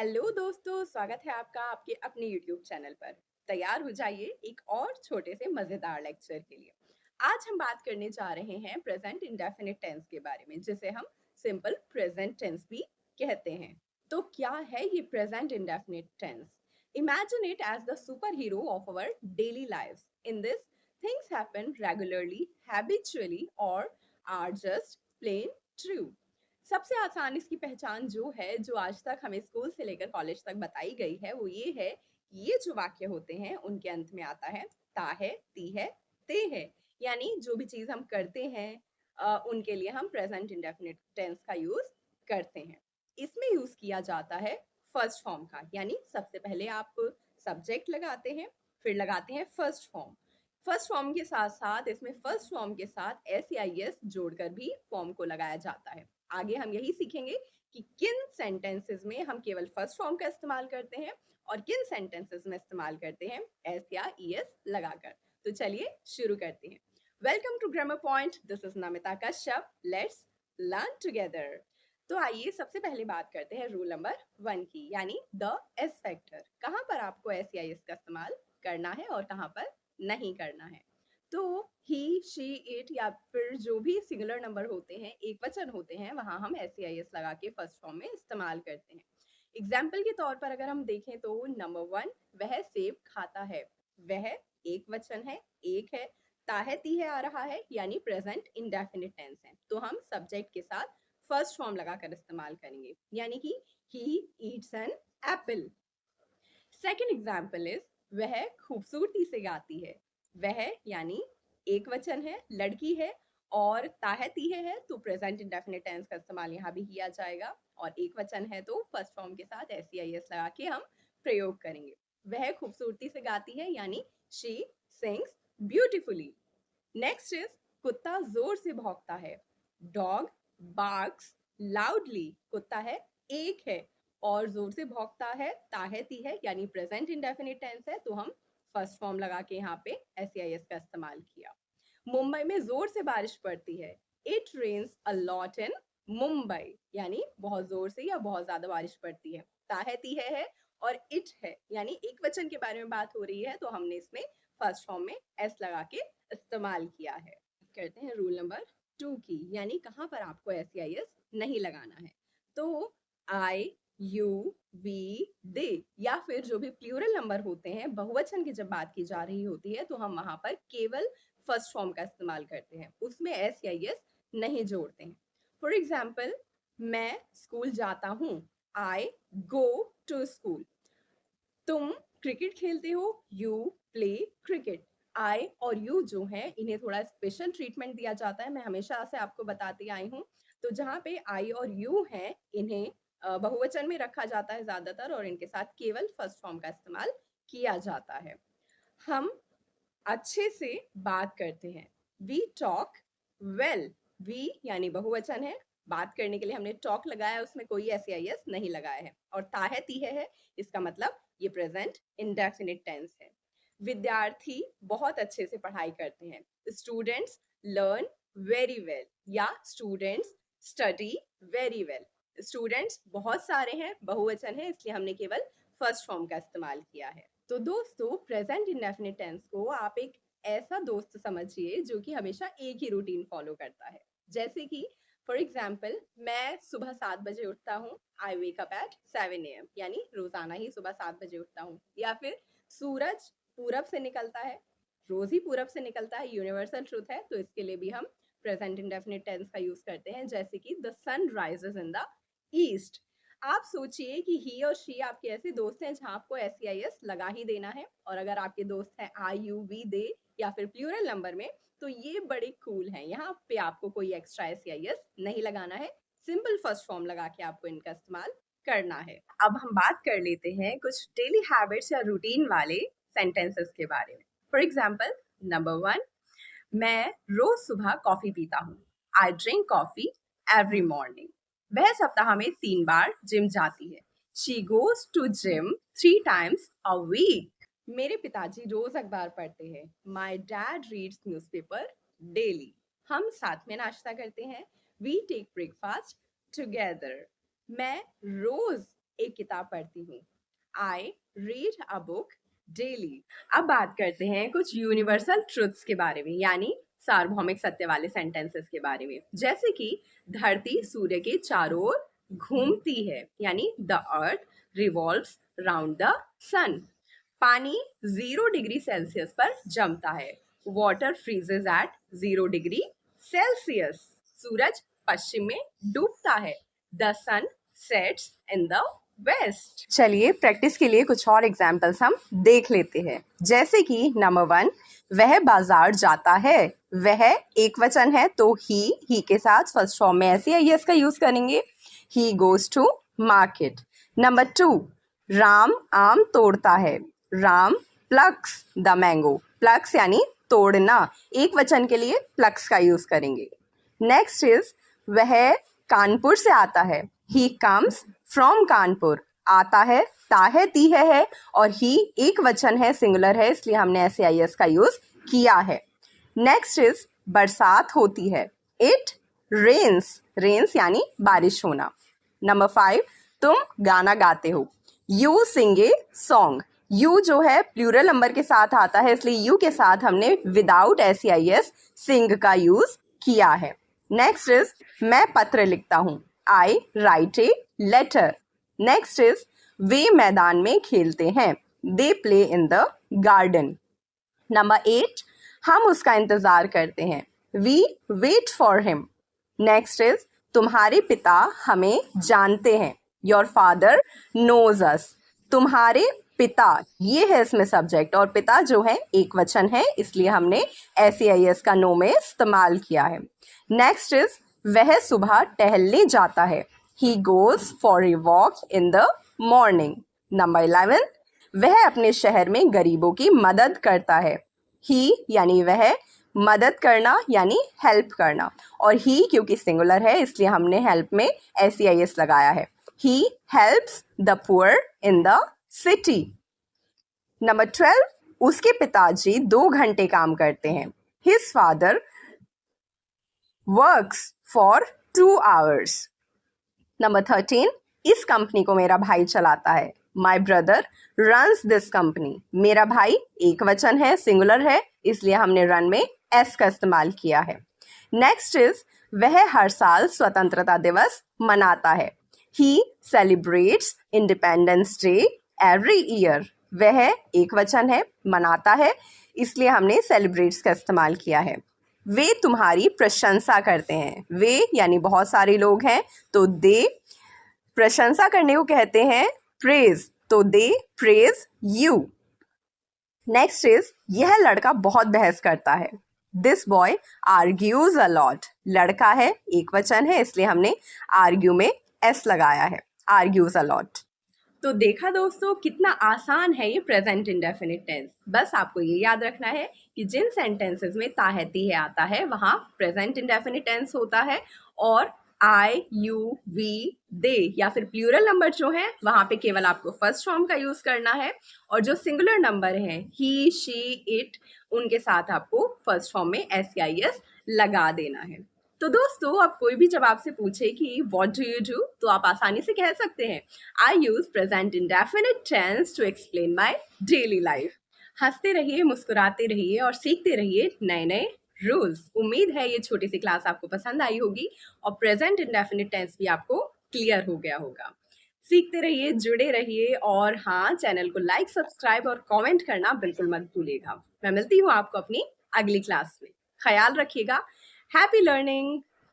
Hello दोस्तों, स्वागत है आपका आपके अपने यूट्यूब चैनल पर। तैयार हो जाइए एक और छोटे से मजेदार लेक्चर के लिए। आज हम बात करने जा रहे हैं प्रेजेंट इंडेफिनिट टेंस के बारे में, जिसे हम सिंपल प्रेजेंट टेंस भी कहते हैं। तो क्या है ये present indefinite tense? Imagine it as the super hero of our daily lives. In this things happen regularly, habitually और आर जस्ट प्लेन ट्रू। सबसे आसान इसकी पहचान जो है, जो आज तक हमें स्कूल से लेकर कॉलेज तक बताई गई है, वो ये है कि ये जो वाक्य होते हैं उनके अंत में आता है ता है, ती है, ते है। यानी जो भी चीज हम करते हैं उनके लिए हम प्रेजेंट इंडेफिनिट टेंस का यूज करते हैं। इसमें यूज किया जाता है फर्स्ट फॉर्म का, यानी सबसे पहले आप सब्जेक्ट लगाते हैं, फिर लगाते हैं फर्स्ट फॉर्म। फर्स्ट फॉर्म के साथ साथ इसमें फर्स्ट फॉर्म के साथ एस या एस जोड़कर भी फॉर्म को लगाया जाता है। आगे हम यही सीखेंगे कि किन सेंटेंसेस में हम केवल फर्स्ट फॉर्म का इस्तेमाल करते हैं और किन सेंटेंसेस में इस्तेमाल करते हैं एस या ईएस लगाकर। तो चलिए शुरू करते हैं। Welcome to grammar point, this is Namita Kashyap. Let's learn together. तो आइए सबसे पहले बात करते हैं रूल नंबर 1 की, यानी द एस फैक्टर। कहाँ पर आपको एस या एस का इस्तेमाल करना है और कहाँ पर नहीं करना है। तो ही, शी, इट या फिर जो भी सिंगुलर नंबर होते हैं, एक वचन होते हैं, वहां हम एस या एस लगा के फर्स्ट फॉर्म में इस्तेमाल करते हैं। एग्जाम्पल के तौर पर अगर हम देखें तो नंबर 1, वह सेब खाता है। वह एक वचन है, एक है, ताहे तीहे आ रहा है, यानी प्रेजेंट इंडेफिनिट टेंस है, तो हम सब्जेक्ट के साथ फर्स्ट फॉर्म लगाकर इस्तेमाल करेंगे, यानी कि he eats an apple. Second example is वह खूबसूरती से गाती है। वह यानी एक वचन है, लड़की है और ताहे तीहे है, तो प्रेजेंट इंडेफिनिट टेंस का इस्तेमाल यहाँ भी किया जाएगा। और एक वचन है तो फर्स्ट फॉर्म के साथ एस या एस लगा के हम प्रयोग करेंगे। वह खूबसूरती से गाती है, यानी she sings beautifully. Next is कुत्ता जोर से भौंकता है। Dog barks loudly. कुत्ता है, एक है और जोर से भौंकता है, ताहती है, यानी प्रेजेंट इंडेफिनिट टेंस है, तो हम फर्स्ट फॉर्म लगा के यहाँ पे एस या एस का इस्तेमाल किया। मुंबई में जोर से बारिश पड़ती है। It rains a lot in Mumbai, यानी बहुत जोर से या बहुत ज्यादा बारिश पड़ती है। ताहती है और इट है, यानी एक वचन के बारे में बात हो रही है, तो हमने इसमें फर्स्ट फॉर्म में एस लगा के इस्तेमाल किया है। करते हैं रूल नंबर 2 की, यानी कहाँ पर आपको एस या एस नहीं लगाना है। तो आई, यू, वी, दे या फिर जो भी प्लूरल नंबर होते हैं, बहुवचन की जब बात की जा रही होती है, तो हम वहां पर केवल फर्स्ट फॉर्म का इस्तेमाल करते हैं, उसमें एस या एस नहीं जोड़ते हैं। फॉर एग्जाम्पल, मैं स्कूल जाता हूँ। आई गो टू स्कूल। तुम क्रिकेट खेलते हो। You play cricket. आई और यू जो है, इन्हें थोड़ा स्पेशल ट्रीटमेंट दिया जाता है, मैं हमेशा से आपको बताती आई हूँ। तो जहाँ पे आई और यू हैं, इन्हें बहुवचन में रखा जाता है ज्यादातर, और इनके साथ केवल फर्स्ट फॉर्म का इस्तेमाल किया जाता है। हम अच्छे से बात करते हैं। We talk well. वी यानी बहुवचन है, बात करने के लिए हमने टॉक लगाया, उसमें कोई एस या एस नहीं लगाया है। और ताहे तीहे है, इसका मतलब ये प्रेजेंट इंडेफिनिट टेंस है। विद्यार्थी बहुत अच्छे से पढ़ाई करते हैं। स्टूडेंट्स लर्न वेरी वेल या students study very well. Students बहुत सारे हैं, बहुवचन है, इसलिए हमने केवल फर्स्ट फॉर्म का इस्तेमाल किया है। तो दोस्तों, प्रेजेंट इंडेफिनिट टेंस को आप एक ऐसा दोस्त समझिए जो कि हमेशा एक ही रूटीन फॉलो करता है। जैसे कि फॉर एग्जाम्पल, मैं सुबह 7 बजे उठता हूँ। आई वेक अप एट 7 AM, यानी रोजाना ही सुबह 7 बजे उठता हूँ। या फिर सूरज पूरब से निकलता है। रोज ही पूरब से निकलता है, यूनिवर्सल ट्रूथ है, तो इसके लिए भी हम प्रेजेंट इंडेफिनिट टेंस का यूज करते हैं, जैसे कि the sun rises in the east. आप सोचिए कि ही और शी आपके ऐसे दोस्त हैं जहां आपको एस या एस लगा ही देना है, और अगर आपके दोस्त हैं आई, यू, वी, दे या फिर प्लूरल नंबर में, तो ये बड़े कूल हैं, यहाँ पे आपको कोई एक्स्ट्रा एस या एस नहीं लगाना है, सिंपल फर्स्ट फॉर्म लगा के आपको इनका इस्तेमाल करना है। अब हम बात कर लेते हैं कुछ डेली हैबिट्स या रूटीन वाले सेंटेंसेस के बारे में। फॉर एग्जाम्पल, नंबर 1, मैं रोज सुबह कॉफी पीता हूँ। I drink coffee every morning. वह सप्ताह में 3 बार जिम जाती है। She goes to gym 3 times a week. मेरे पिताजी रोज अखबार पढ़ते हैं। My dad reads newspaper daily. हम साथ में नाश्ता करते हैं। We take breakfast together. मैं रोज एक किताब पढ़ती हूँ। I read a book daily. अब बात करते हैं कुछ यूनिवर्सल ट्रुथ्स के बारे में, यानी सार्वभौमिक सत्य वाले सेंटेंसेस के बारे में, जैसे कि धरती सूर्य के चारों ओर घूमती है, यानी the earth revolves round the sun. पानी 0 डिग्री सेल्सियस पर जमता है। Water freezes at 0 degree Celsius. सूरज पश्चिम में डूबता है। The sun sets in the west. चलिए प्रैक्टिस के लिए कुछ और एग्जाम्पल्स हम देख लेते हैं, जैसे कि नंबर 1, वह बाजार जाता है। वह एक वचन है तो ही के साथ फर्स्ट फॉर्म में ऐसे ही यस का यूज करेंगे। He goes to market. Number 2, Ram आम तोड़ता है। Ram plucks the mango. Plucks यानी तोड़ना, एक वचन के लिए प्लक्स का यूज करेंगे। नेक्स्ट इज वह कानपुर से आता है। He comes from Kanpur. आता है ता है ती है और ही एक वचन है, सिंगुलर है, इसलिए हमने ऐसे आई एस का यूज किया है। नेक्स्ट इज बरसात होती है। It rains. रेन्स यानी बारिश होना। नंबर 5, तुम गाना गाते हो। You sing a song. You जो है प्लूरल नंबर के साथ आता है, इसलिए यू के साथ हमने विदाउट एस आई एस सिंग का यूज किया है। नेक्स्ट इज मैं पत्र लिखता हूँ। I write a letter. Next is वे मैदान में खेलते हैं। They play in the garden. Number 8, हम उसका इंतजार करते हैं। We wait for him. Next is तुम्हारे पिता हमें जानते हैं। Your father knows us. तुम्हारे पिता, ये है इसमें सब्जेक्ट, और पिता जो है एक वचन है, इसलिए हमने एस का नो में इस्तेमाल किया है। नेक्स्ट इज वह सुबह टहलने जाता है। He goes for a walk in the morning. Number 11, वह अपने शहर में गरीबों की मदद करता है। ही यानी वह, मदद करना यानी हेल्प करना, और ही क्योंकि सिंगुलर है इसलिए हमने हेल्प में एस लगाया है। He helps the poor in the city. Number 12, उसके पिताजी 2 घंटे काम करते हैं। His father works for 2 hours। Number 13, इस कंपनी को मेरा भाई चलाता है। My brother runs this company. मेरा भाई एक वचन है, सिंगुलर है, इसलिए हमने रन में एस का इस्तेमाल किया है। नेक्स्ट इज वह हर साल स्वतंत्रता दिवस मनाता है। He celebrates independence day every year. वह एक वचन है, मनाता है, इसलिए हमने सेलिब्रेट्स का इस्तेमाल किया है। वे तुम्हारी प्रशंसा करते हैं। वे यानी बहुत सारे लोग हैं, तो दे प्रशंसा करने को कहते हैं प्रेज, तो दे प्रेज यू। नेक्स्ट इज यह लड़का बहुत बहस करता है। This boy argues a lot. लड़का है, एक वचन है, इसलिए हमने आर्ग्यू में एस लगाया है। Argues a lot. तो देखा दोस्तों, कितना आसान है ये प्रेजेंट इंडेफिनिट टेंस। बस आपको ये याद रखना है कि जिन सेंटेंसेस में ता है ती है आता है वहां प्रेजेंट इंडेफिनिट टेंस होता है, और आई यू वी दे या फिर प्लूरल नंबर जो है वहां पे केवल आपको फर्स्ट फॉर्म का यूज करना है, और जो सिंगुलर नंबर है ही शी इट, उनके साथ आपको फर्स्ट फॉर्म में एस लगा देना है। तो दोस्तों, अब कोई भी जब आपसे पूछे कि व्हाट डू यू डू, तो आप आसानी से कह सकते हैं I use present indefinite tense to explain my daily life. हंसते रहिए, मुस्कुराते रहिए और सीखते रहिए नए नए रूल्स। उम्मीद है ये छोटी सी क्लास आपको पसंद आई होगी और प्रेजेंट इंडेफिनिट टेंस भी आपको क्लियर हो गया होगा। सीखते रहिए, जुड़े रहिए, और हाँ, चैनल को लाइक, सब्सक्राइब और कमेंट करना बिल्कुल मत भूलिएगा। मैं मिलती हूँ आपको अपनी अगली क्लास में। ख्याल रखिएगा। Happy learning.